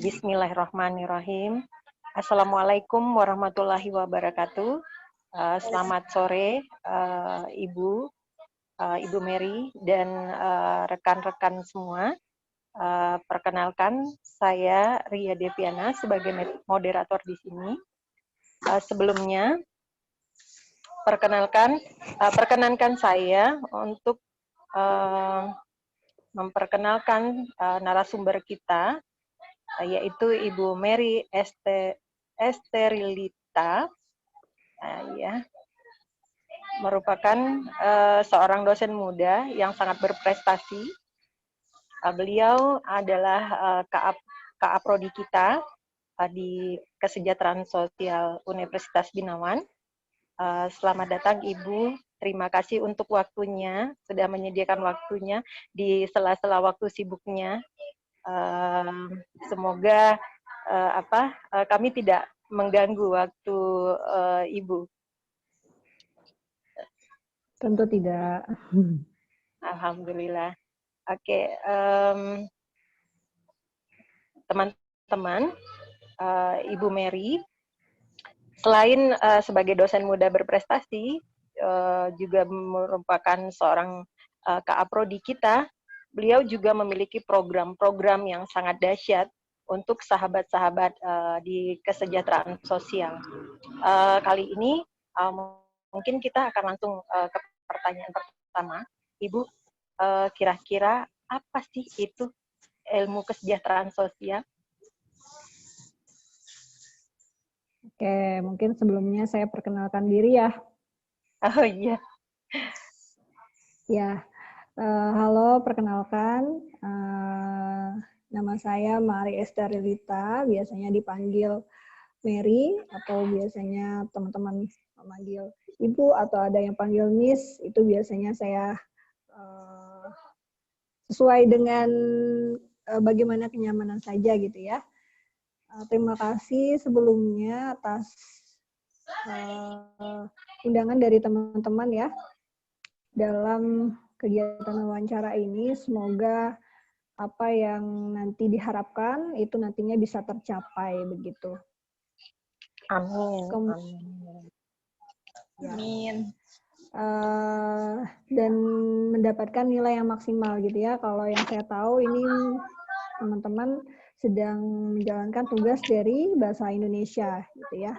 Bismillahirrahmanirrahim. Assalamualaikum warahmatullahi wabarakatuh. Selamat sore, Ibu Mary dan rekan-rekan semua. Perkenalkan, saya Ria Deviana sebagai moderator di sini. Sebelumnya, perkenankan saya untuk memperkenalkan narasumber kita, yaitu Ibu Mary Esterilita, ya, merupakan seorang dosen muda yang sangat berprestasi. Beliau adalah KA Prodi kita di Kesejahteraan Sosial Universitas Binawan. Selamat datang Ibu. Terima kasih untuk waktunya, sudah menyediakan waktunya di sela-sela waktu sibuknya. Semoga kami tidak mengganggu waktu Ibu. Tentu tidak. Alhamdulillah. Oke, teman-teman, Ibu Mary, selain sebagai dosen muda berprestasi, juga merupakan seorang KA Prodi kita, beliau juga memiliki program-program yang sangat dahsyat untuk sahabat-sahabat di kesejahteraan sosial. Kali ini mungkin kita akan langsung ke pertanyaan pertama. Ibu, kira-kira apa sih itu ilmu kesejahteraan sosial? Oke, mungkin sebelumnya saya perkenalkan diri ya. Oh iya. Ya, halo, perkenalkan. Nama saya Mary Esterilita, biasanya dipanggil Mary, atau biasanya teman-teman memanggil Ibu, atau ada yang panggil Miss, itu biasanya saya sesuai dengan bagaimana kenyamanan saja gitu ya. Terima kasih sebelumnya atas undangan dari teman-teman ya dalam kegiatan wawancara ini. Semoga apa yang nanti diharapkan itu nantinya bisa tercapai begitu. Amin. Amin. Dan mendapatkan nilai yang maksimal gitu ya. Kalau yang saya tahu ini teman-teman sedang menjalankan tugas dari bahasa Indonesia gitu ya.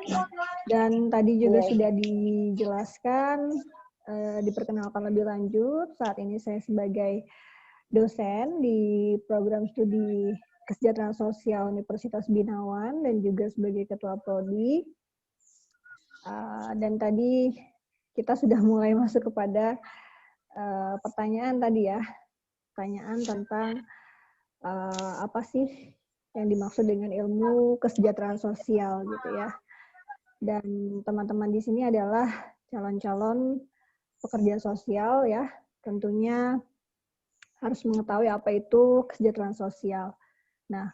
Dan tadi juga sudah dijelaskan, diperkenalkan lebih lanjut. Saat ini saya sebagai dosen di program studi Kesejahteraan Sosial Universitas Binawan dan juga sebagai ketua prodi. Dan tadi kita sudah mulai masuk kepada pertanyaan tadi ya, pertanyaan tentang apa sih yang dimaksud dengan ilmu kesejahteraan sosial gitu ya. Dan teman-teman di sini adalah calon-calon pekerja sosial ya, tentunya harus mengetahui apa itu kesejahteraan sosial. Nah,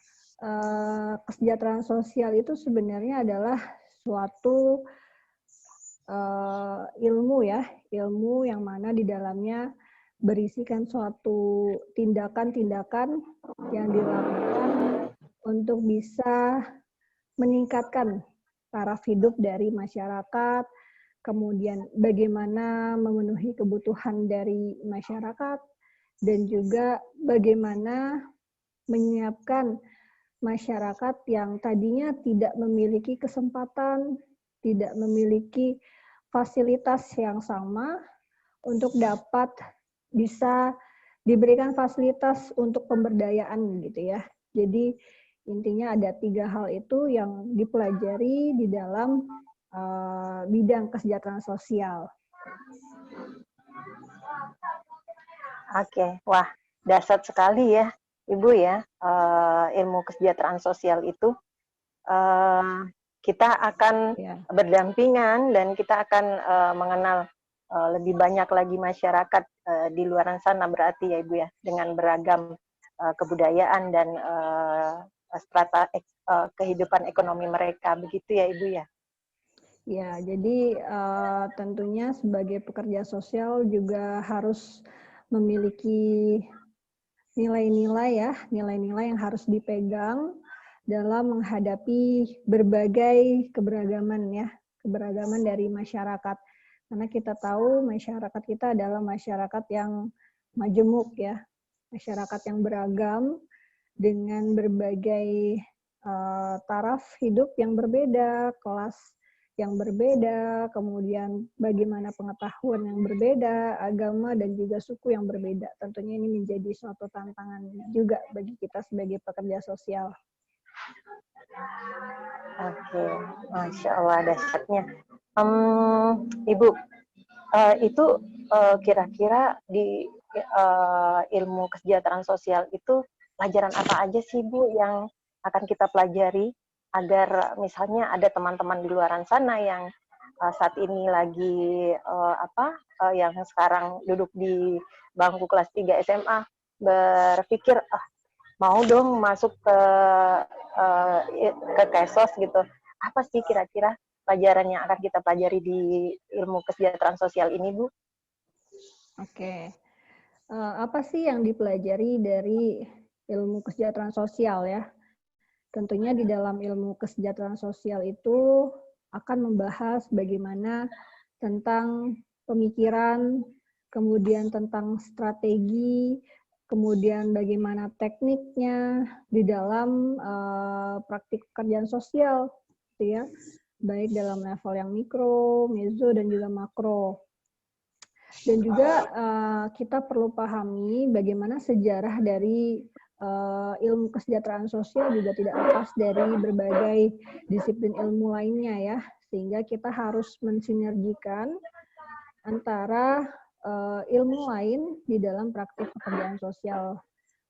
kesejahteraan sosial itu sebenarnya adalah suatu ilmu ya, ilmu yang mana di dalamnya berisikan suatu tindakan-tindakan yang dilakukan untuk bisa meningkatkan taraf hidup dari masyarakat, kemudian bagaimana memenuhi kebutuhan dari masyarakat, dan juga bagaimana menyiapkan masyarakat yang tadinya tidak memiliki kesempatan, tidak memiliki fasilitas yang sama untuk dapat bisa diberikan fasilitas untuk pemberdayaan gitu ya. Jadi intinya ada 3 hal itu yang dipelajari di dalam bidang kesejahteraan sosial. Oke, wah dahsyat sekali ya Ibu ya, ilmu kesejahteraan sosial itu. Kita akan berdampingan dan kita akan mengenal lebih banyak lagi masyarakat di luar sana berarti ya Ibu ya, dengan beragam kebudayaan dan strata kehidupan ekonomi mereka, begitu ya Ibu ya? Ya, jadi tentunya sebagai pekerja sosial juga harus memiliki nilai-nilai ya, nilai-nilai yang harus dipegang dalam menghadapi berbagai keberagaman ya, keberagaman dari masyarakat. Karena kita tahu masyarakat kita adalah masyarakat yang majemuk ya, masyarakat yang beragam dengan berbagai taraf hidup yang berbeda, kelas yang berbeda, kemudian bagaimana pengetahuan yang berbeda, agama dan juga suku yang berbeda. Tentunya ini menjadi suatu tantangan juga bagi kita sebagai pekerja sosial. Oke, Masya Allah dahsyatnya. Ibu, itu kira-kira di ilmu kesejahteraan sosial itu pelajaran apa aja sih Bu yang akan kita pelajari agar misalnya ada teman-teman di luaran sana yang saat ini lagi yang sekarang duduk di bangku kelas 3 SMA berpikir mau dong masuk ke Kesos gitu. Apa sih kira-kira pelajaran yang akan kita pelajari di ilmu kesejahteraan sosial ini, Bu? Oke. Apa sih yang dipelajari dari ilmu kesejahteraan sosial ya? Tentunya di dalam ilmu kesejahteraan sosial itu akan membahas bagaimana tentang pemikiran, kemudian tentang strategi, kemudian bagaimana tekniknya di dalam praktik pekerjaan sosial, gitu ya, baik dalam level yang mikro, meso, dan juga makro. Dan juga kita perlu pahami bagaimana sejarah dari ilmu kesejahteraan sosial juga tidak lepas dari berbagai disiplin ilmu lainnya ya, sehingga kita harus mensinergikan antara ilmu lain di dalam praktik pekerjaan sosial.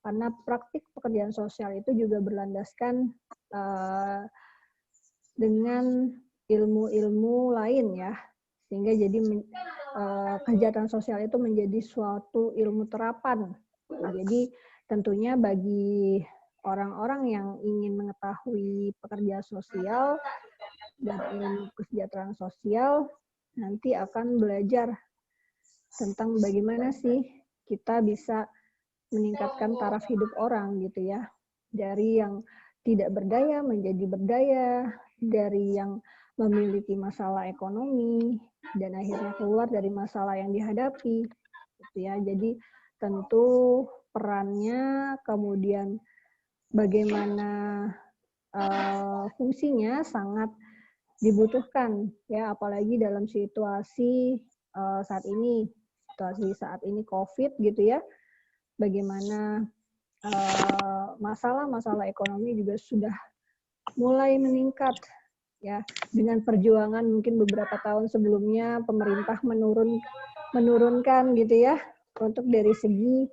Karena praktik pekerjaan sosial itu juga berlandaskan dengan ilmu-ilmu lain ya, sehingga jadi kesejahteraan sosial itu menjadi suatu ilmu terapan. Jadi tentunya bagi orang-orang yang ingin mengetahui pekerja sosial dan ilmu kesejahteraan sosial nanti akan belajar tentang bagaimana sih kita bisa meningkatkan taraf hidup orang gitu ya, dari yang tidak berdaya menjadi berdaya, dari yang memiliki masalah ekonomi dan akhirnya keluar dari masalah yang dihadapi gitu ya. Jadi tentu perannya, kemudian bagaimana fungsinya sangat dibutuhkan ya, apalagi dalam situasi saat ini COVID gitu ya, bagaimana masalah-masalah ekonomi juga sudah mulai meningkat ya, dengan perjuangan mungkin beberapa tahun sebelumnya pemerintah menurunkan gitu ya untuk dari sisi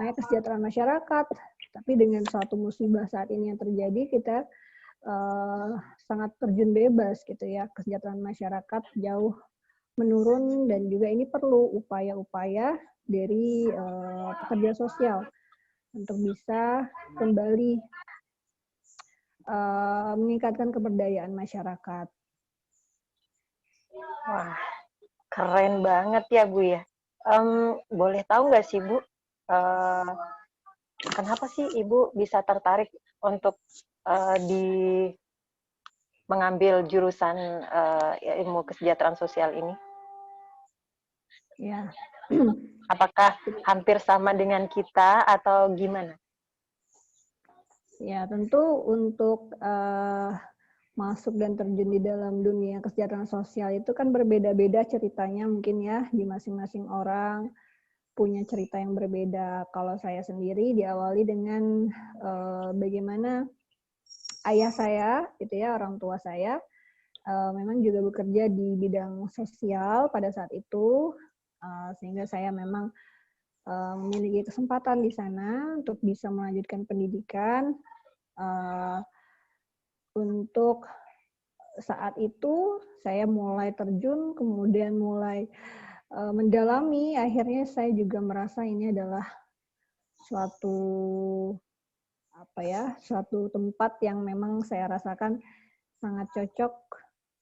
kesejahteraan masyarakat, tapi dengan suatu musibah saat ini yang terjadi kita sangat terjun bebas gitu ya, kesejahteraan masyarakat jauh menurun, dan juga ini perlu upaya-upaya dari pekerja sosial untuk bisa kembali meningkatkan keberdayaan masyarakat. Wah, keren banget ya Bu ya. Boleh tahu nggak sih Bu, kenapa sih Ibu bisa tertarik untuk mengambil jurusan ilmu kesejahteraan sosial ini? Ya. Apakah hampir sama dengan kita atau gimana? Ya, tentu untuk masuk dan terjun di dalam dunia kesejahteraan sosial itu kan berbeda-beda ceritanya mungkin ya, di masing-masing orang punya cerita yang berbeda. Kalau saya sendiri diawali dengan bagaimana ayah saya, gitu ya, orang tua saya memang juga bekerja di bidang sosial pada saat itu, sehingga saya memang memiliki kesempatan di sana untuk bisa melanjutkan pendidikan. Untuk saat itu saya mulai terjun, kemudian mulai mendalami, akhirnya saya juga merasa ini adalah suatu tempat yang memang saya rasakan sangat cocok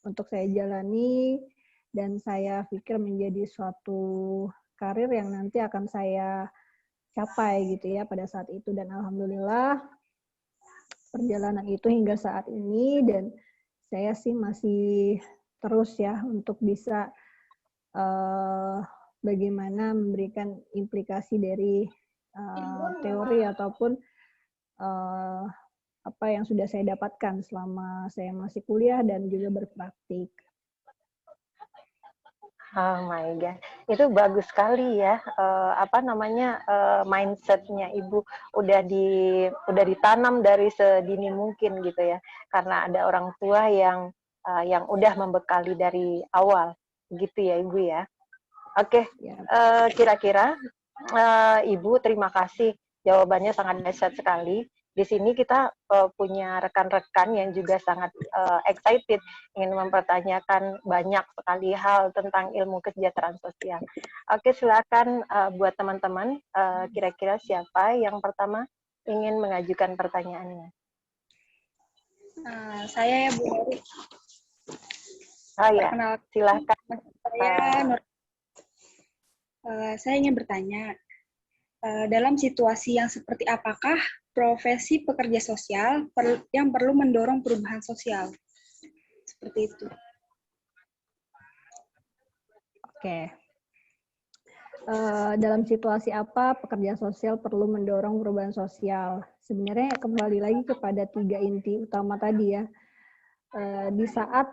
untuk saya jalani, dan saya pikir menjadi suatu karir yang nanti akan saya capai gitu ya pada saat itu. Dan alhamdulillah perjalanan itu hingga saat ini, dan saya sih masih terus ya untuk bisa bagaimana memberikan implikasi dari teori ataupun apa yang sudah saya dapatkan selama saya masih kuliah dan juga berpraktik. Oh my God, itu bagus sekali ya. Mindsetnya Ibu udah ditanam dari sedini mungkin gitu ya. Karena ada orang tua yang udah membekali dari awal, gitu ya Ibu ya. Oke, Ya. kira-kira Ibu, terima kasih. Jawabannya sangat dahsyat sekali. Di sini kita punya rekan-rekan yang juga sangat excited ingin mempertanyakan banyak sekali hal tentang ilmu kesejahteraan sosial. Oke, silakan buat teman-teman, kira-kira siapa yang pertama ingin mengajukan pertanyaannya? Saya ya Bu Nuri. Oh ya, silakan. Saya ingin bertanya, dalam situasi yang seperti apakah profesi pekerja sosial yang perlu mendorong perubahan sosial? Seperti itu. Oke. Dalam situasi apa pekerja sosial perlu mendorong perubahan sosial? Sebenarnya kembali lagi kepada 3 inti utama tadi ya. Di saat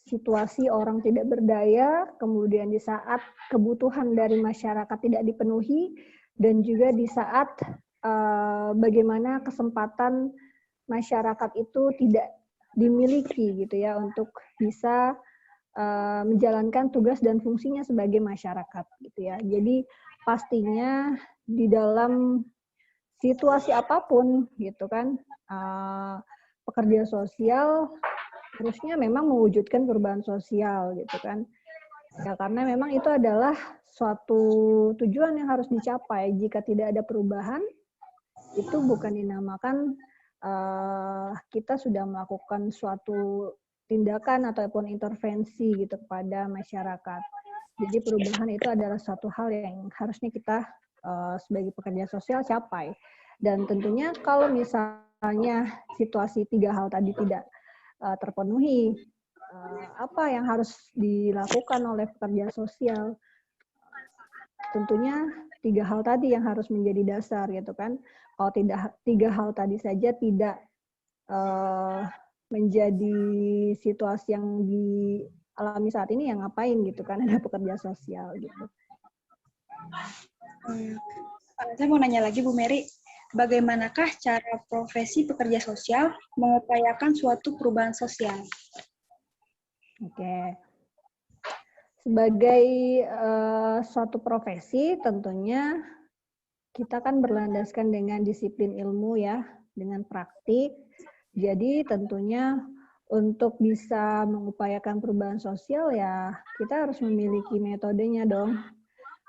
situasi orang tidak berdaya, kemudian di saat kebutuhan dari masyarakat tidak dipenuhi, dan juga di saat bagaimana kesempatan masyarakat itu tidak dimiliki gitu ya untuk bisa menjalankan tugas dan fungsinya sebagai masyarakat gitu ya. Jadi pastinya di dalam situasi apapun gitu kan, pekerja sosial harusnya memang mewujudkan perubahan sosial gitu kan. Ya, karena memang itu adalah suatu tujuan yang harus dicapai. Jika tidak ada perubahan, itu bukan dinamakan kita sudah melakukan suatu tindakan ataupun intervensi gitu kepada masyarakat. Jadi perubahan itu adalah suatu hal yang harusnya kita sebagai pekerja sosial capai. Dan tentunya kalau misalnya situasi 3 hal tadi tidak terpenuhi, apa yang harus dilakukan oleh pekerja sosial? Tentunya 3 hal tadi yang harus menjadi dasar gitu kan. Kalau tidak 3 hal tadi saja tidak menjadi situasi yang dialami saat ini, yang ngapain gitu kan ada pekerja sosial gitu. Saya mau nanya lagi Bu Mary, bagaimanakah cara profesi pekerja sosial mengupayakan suatu perubahan sosial? Oke. Sebagai suatu profesi tentunya kita kan berlandaskan dengan disiplin ilmu ya, dengan praktik. Jadi tentunya untuk bisa mengupayakan perubahan sosial ya kita harus memiliki metodenya dong.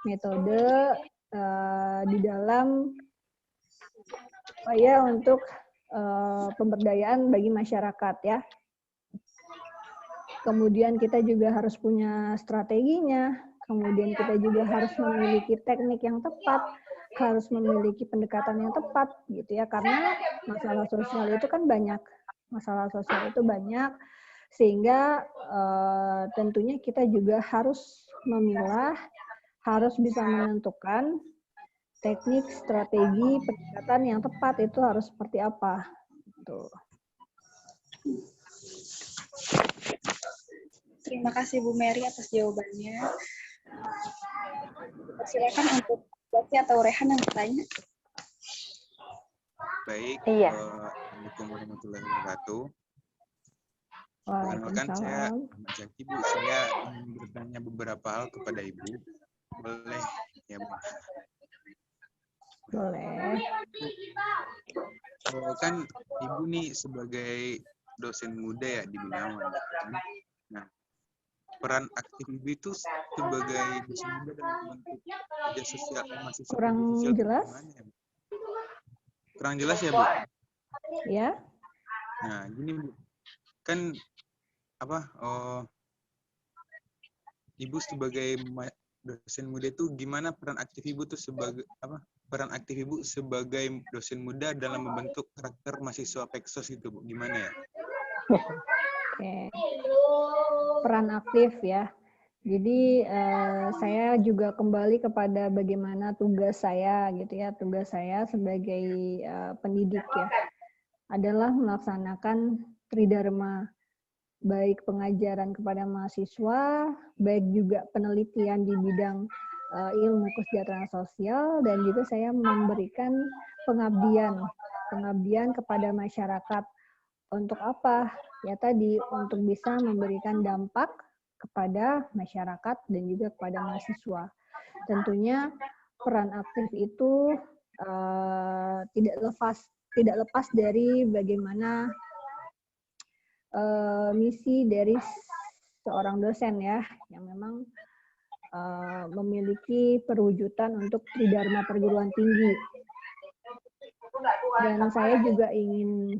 Metode di dalam upaya untuk pemberdayaan bagi masyarakat ya. Kemudian kita juga harus punya strateginya, kemudian kita juga harus memiliki teknik yang tepat, harus memiliki pendekatan yang tepat gitu ya, karena masalah sosial itu kan banyak, sehingga tentunya kita juga harus memilah, harus bisa menentukan teknik, strategi, pendekatan yang tepat itu harus seperti apa. Gitu. Terima kasih Bu Mary atas jawabannya. Silakan untuk Jati atau Rehan yang bertanya. Baik, Iya. Assalamualaikum warahmatullahi wabarakatuh. Waalaikumsalam. Perkenalkan saya Ahmad Zaki, Bu. Saya ingin bertanya beberapa hal kepada Ibu. Boleh ya, Bu? Boleh. Kan Ibu nih sebagai dosen muda ya di Gunawan. Kan? Nah, peran aktif Ibu itu sebagai dosen muda dalam membentuk kerja sosial mahasiswa Kurang kerja sosial jelas? gimana ya, Bu? Kurang jelas ya, Bu? Ya. Nah, gini Bu, kan Ibu sebagai dosen muda itu gimana peran aktif ibu tuh sebagai apa? Peran aktif ibu sebagai dosen muda dalam membentuk karakter mahasiswa Peksos gitu, Bu. Gimana ya? Oke. Peran aktif ya. Jadi saya juga kembali kepada bagaimana tugas saya gitu ya. Tugas saya sebagai pendidik ya adalah melaksanakan tridharma, baik pengajaran kepada mahasiswa, baik juga penelitian di bidang ilmu kesejahteraan sosial, dan juga saya memberikan pengabdian kepada masyarakat. Untuk apa? Ya tadi, untuk bisa memberikan dampak kepada masyarakat dan juga kepada mahasiswa. Tentunya peran aktif itu tidak lepas dari bagaimana misi dari seorang dosen ya, yang memang memiliki perwujudan untuk tridharma perguruan tinggi. Dan saya juga ingin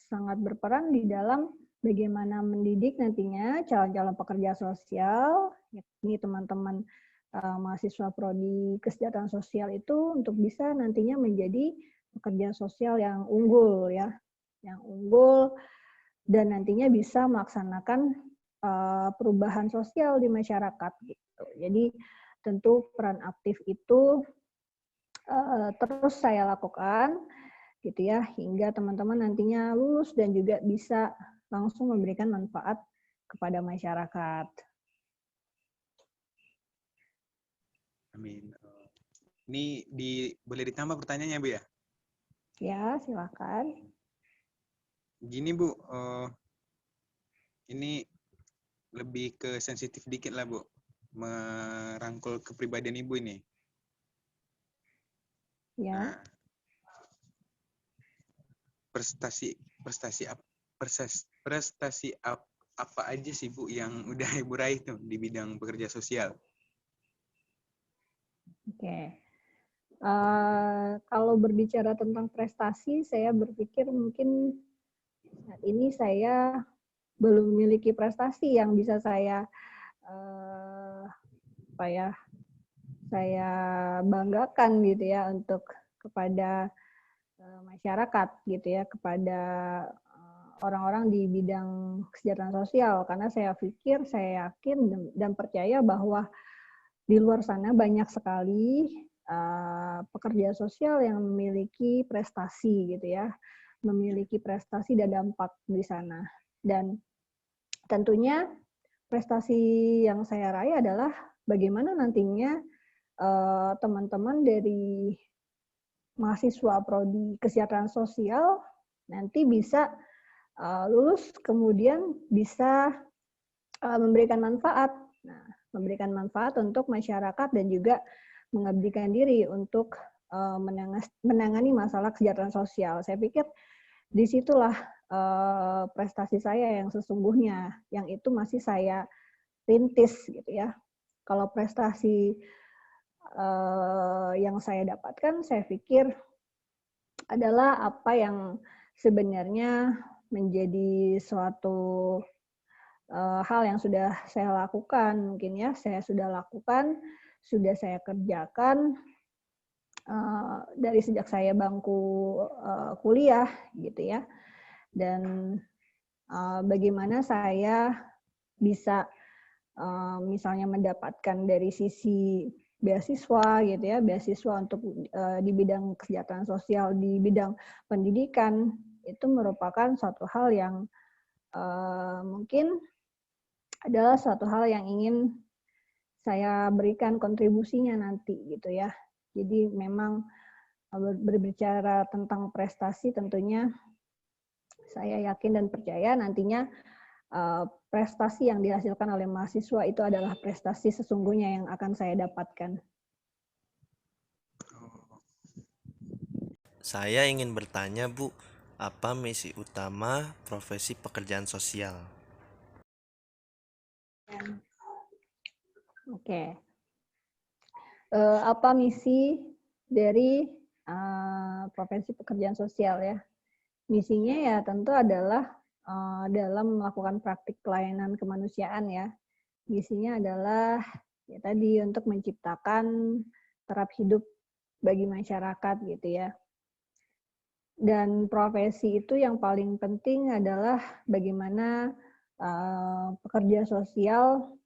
sangat berperan di dalam bagaimana mendidik nantinya calon-calon pekerja sosial, yakni teman-teman mahasiswa prodi kesejahteraan sosial itu untuk bisa nantinya menjadi pekerja sosial yang unggul ya, yang unggul dan nantinya bisa melaksanakan perubahan sosial di masyarakat gitu. Jadi tentu peran aktif itu terus saya lakukan gitu ya, hingga teman-teman nantinya lulus dan juga bisa langsung memberikan manfaat kepada masyarakat. Amin. Ini boleh ditambah pertanyaannya, Bu ya? Ya, silakan. Gini, Bu, ini lebih ke sensitif dikit lah, Bu, merangkul kepribadian Ibu ini. Ya. Nah, prestasi apa aja sih, Bu, yang udah Ibu raih tuh di bidang pekerja sosial? Oke. Kalau berbicara tentang prestasi, saya berpikir mungkin saat ini saya belum memiliki prestasi yang bisa saya saya banggakan gitu ya untuk kepada masyarakat gitu ya, kepada orang-orang di bidang kesejahteraan sosial, karena saya pikir, saya yakin dan percaya bahwa di luar sana banyak sekali pekerja sosial yang memiliki prestasi gitu ya, memiliki prestasi dan dampak di sana. Dan tentunya prestasi yang saya raih adalah bagaimana nantinya teman-teman dari mahasiswa prodi kesejahteraan sosial nanti bisa lulus kemudian bisa memberikan manfaat. Nah, memberikan manfaat untuk masyarakat dan juga mengabdikan diri untuk menangani masalah kesejahteraan sosial. Saya pikir disitulah prestasi saya yang sesungguhnya, yang itu masih saya rintis gitu ya. Kalau prestasi yang saya dapatkan, saya pikir adalah apa yang sebenarnya menjadi suatu hal yang sudah saya lakukan, mungkin ya, saya sudah lakukan, sudah saya kerjakan dari sejak saya bangku kuliah gitu ya. Dan bagaimana saya bisa misalnya mendapatkan dari sisi beasiswa gitu ya, beasiswa untuk di bidang kesejahteraan sosial, di bidang pendidikan, itu merupakan suatu hal yang mungkin adalah suatu hal yang ingin saya berikan kontribusinya nanti gitu ya. Jadi memang berbicara tentang prestasi, tentunya saya yakin dan percaya nantinya prestasi yang dihasilkan oleh mahasiswa itu adalah prestasi sesungguhnya yang akan saya dapatkan. Saya ingin bertanya, Bu, apa misi utama profesi pekerjaan sosial? Oke. Apa misi dari profesi pekerjaan sosial ya? Misinya ya tentu adalah dalam melakukan praktik pelayanan kemanusiaan ya. Misinya adalah Ya tadi untuk menciptakan taraf hidup bagi masyarakat gitu ya. Dan profesi itu yang paling penting adalah bagaimana pekerja sosial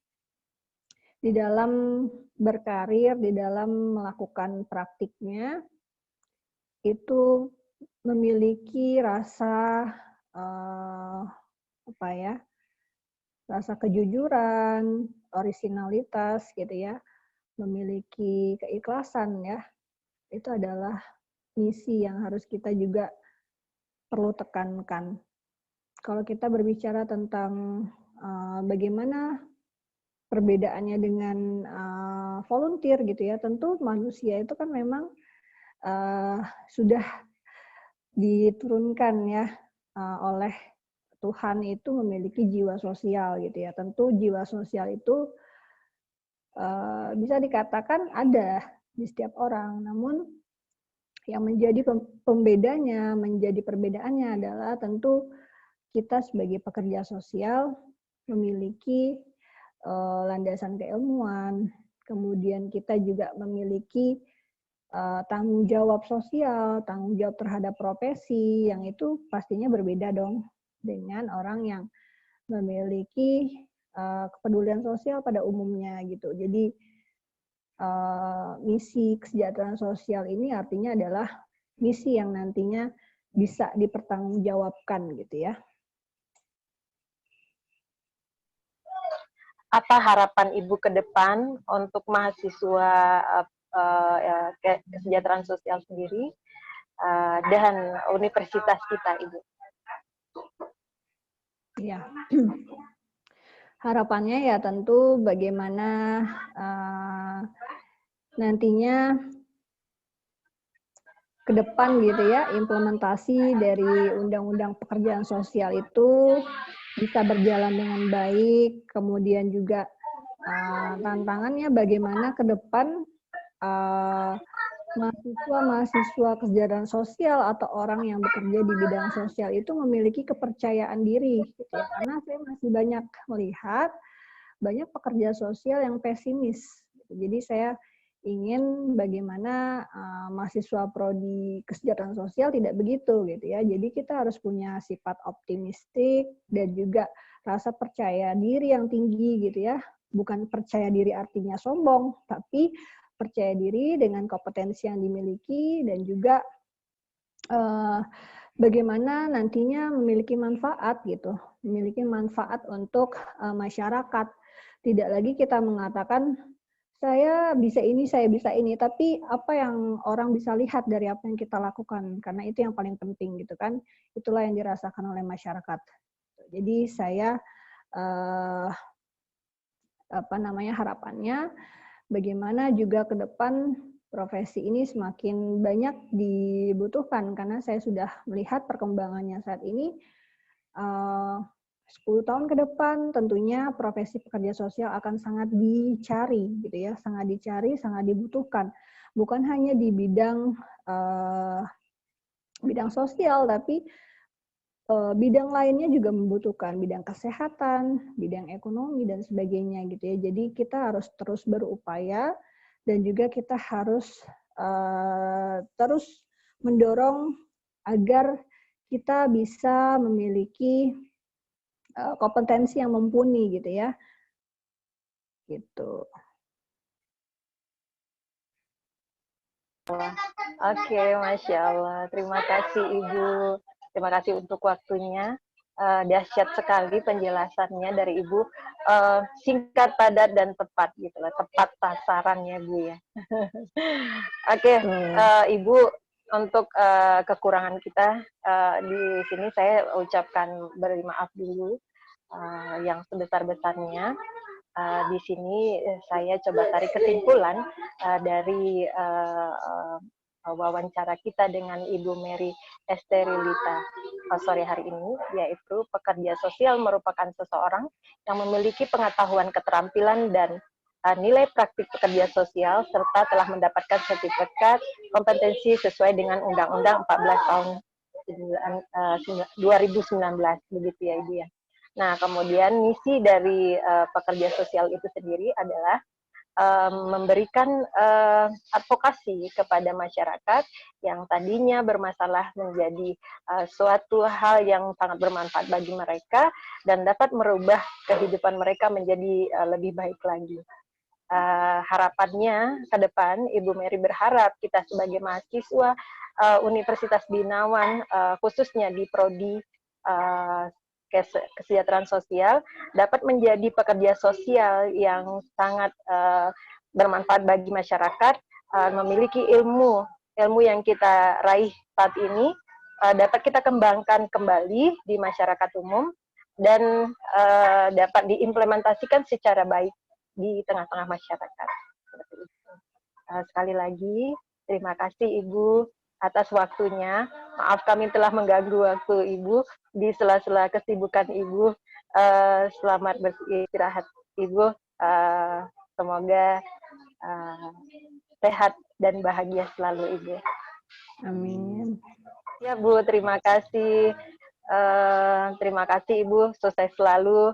di dalam berkarir, di dalam melakukan praktiknya itu memiliki rasa rasa kejujuran, orisinalitas gitu ya, memiliki keikhlasan ya. Itu adalah misi yang harus kita juga perlu tekankan. Kalau kita berbicara tentang bagaimana perbedaannya dengan volunteer gitu ya, tentu manusia itu kan memang sudah diturunkan ya oleh Tuhan itu memiliki jiwa sosial gitu ya. Tentu jiwa sosial itu bisa dikatakan ada di setiap orang, namun yang menjadi pembedanya, menjadi perbedaannya adalah tentu kita sebagai pekerja sosial memiliki landasan keilmuan, kemudian kita juga memiliki tanggung jawab sosial, tanggung jawab terhadap profesi, yang itu pastinya berbeda dong dengan orang yang memiliki kepedulian sosial pada umumnya gitu. Jadi misi kesejahteraan sosial ini artinya adalah misi yang nantinya bisa dipertanggungjawabkan gitu ya. Apa harapan Ibu ke depan untuk mahasiswa kesejahteraan sosial sendiri dan universitas kita, Ibu? Ya, harapannya ya tentu bagaimana nantinya ke depan gitu ya, implementasi dari Undang-Undang Pekerjaan Sosial itu bisa berjalan dengan baik, kemudian juga tantangannya bagaimana ke depan mahasiswa kesejahteraan sosial atau orang yang bekerja di bidang sosial itu memiliki kepercayaan diri gitu ya. Karena saya masih banyak melihat banyak pekerja sosial yang pesimis. Jadi saya ingin bagaimana mahasiswa prodi kesejahteraan sosial tidak begitu gitu ya. Jadi kita harus punya sifat optimistik dan juga rasa percaya diri yang tinggi gitu ya. Bukan percaya diri artinya sombong, tapi percaya diri dengan kompetensi yang dimiliki dan juga bagaimana nantinya memiliki manfaat gitu, memiliki manfaat untuk masyarakat. Tidak lagi kita mengatakan saya bisa ini, tapi apa yang orang bisa lihat dari apa yang kita lakukan, karena itu yang paling penting gitu kan, itulah yang dirasakan oleh masyarakat. Jadi saya harapannya bagaimana juga ke depan profesi ini semakin banyak dibutuhkan, karena saya sudah melihat perkembangannya saat ini. 10 tahun ke depan tentunya profesi pekerja sosial akan sangat dicari gitu ya, sangat dicari, sangat dibutuhkan. Bukan hanya di bidang sosial, tapi bidang lainnya juga membutuhkan, bidang kesehatan, bidang ekonomi dan sebagainya gitu ya. Jadi kita harus terus berupaya dan juga kita harus terus mendorong agar kita bisa memiliki kompetensi yang mumpuni gitu ya. Gitu. Oke, Masya Allah. Terima kasih Ibu. Terima kasih untuk waktunya. Dahsyat sekali penjelasannya dari Ibu. Singkat, padat, dan tepat gitu lah. Tepat sasarannya Bu ya. Oke, Ibu, untuk kekurangan kita di sini saya ucapkan beri maaf dulu yang sebesar-besarnya. Di sini saya coba tarik kesimpulan dari wawancara kita dengan Ibu Mary Esterilita sore hari ini, yaitu pekerja sosial merupakan seseorang yang memiliki pengetahuan, keterampilan, dan nilai praktik pekerja sosial, serta telah mendapatkan sertifikat kompetensi sesuai dengan Undang-Undang 14 tahun 2019, begitu ya Ibu ya. Nah, kemudian misi dari pekerja sosial itu sendiri adalah memberikan advokasi kepada masyarakat yang tadinya bermasalah menjadi suatu hal yang sangat bermanfaat bagi mereka dan dapat merubah kehidupan mereka menjadi lebih baik lagi. Harapannya ke depan, Ibu Mary berharap kita sebagai mahasiswa Universitas Binawan, khususnya di Prodi Kesejahteraan Sosial, dapat menjadi pekerja sosial yang sangat bermanfaat bagi masyarakat, memiliki ilmu yang kita raih saat ini, dapat kita kembangkan kembali di masyarakat umum, dan dapat diimplementasikan secara baik di tengah-tengah masyarakat. Sekali lagi, terima kasih Ibu atas waktunya. Maaf kami telah mengganggu waktu Ibu di sela-sela kesibukan Ibu. Selamat beristirahat Ibu. Semoga sehat dan bahagia selalu Ibu. Amin. Ya Bu, terima kasih. Terima kasih Ibu. Sukses selalu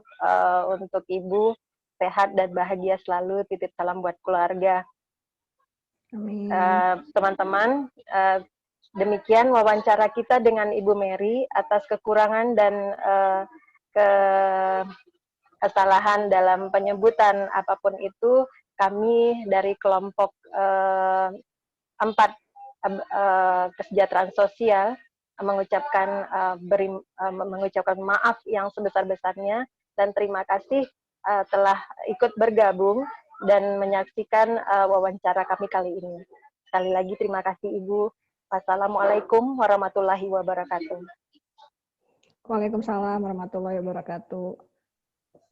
untuk Ibu. Sehat dan bahagia selalu. Titip salam buat keluarga. Amin. Teman-teman, demikian wawancara kita dengan Ibu Mary. Atas kekurangan dan kesalahan dalam penyebutan apapun itu, kami dari kelompok 4 kesejahteraan sosial mengucapkan maaf yang sebesar-besarnya dan terima kasih telah ikut bergabung dan menyaksikan wawancara kami kali ini. Sekali lagi terima kasih Ibu. Wassalamualaikum warahmatullahi wabarakatuh. Waalaikumsalam warahmatullahi wabarakatuh.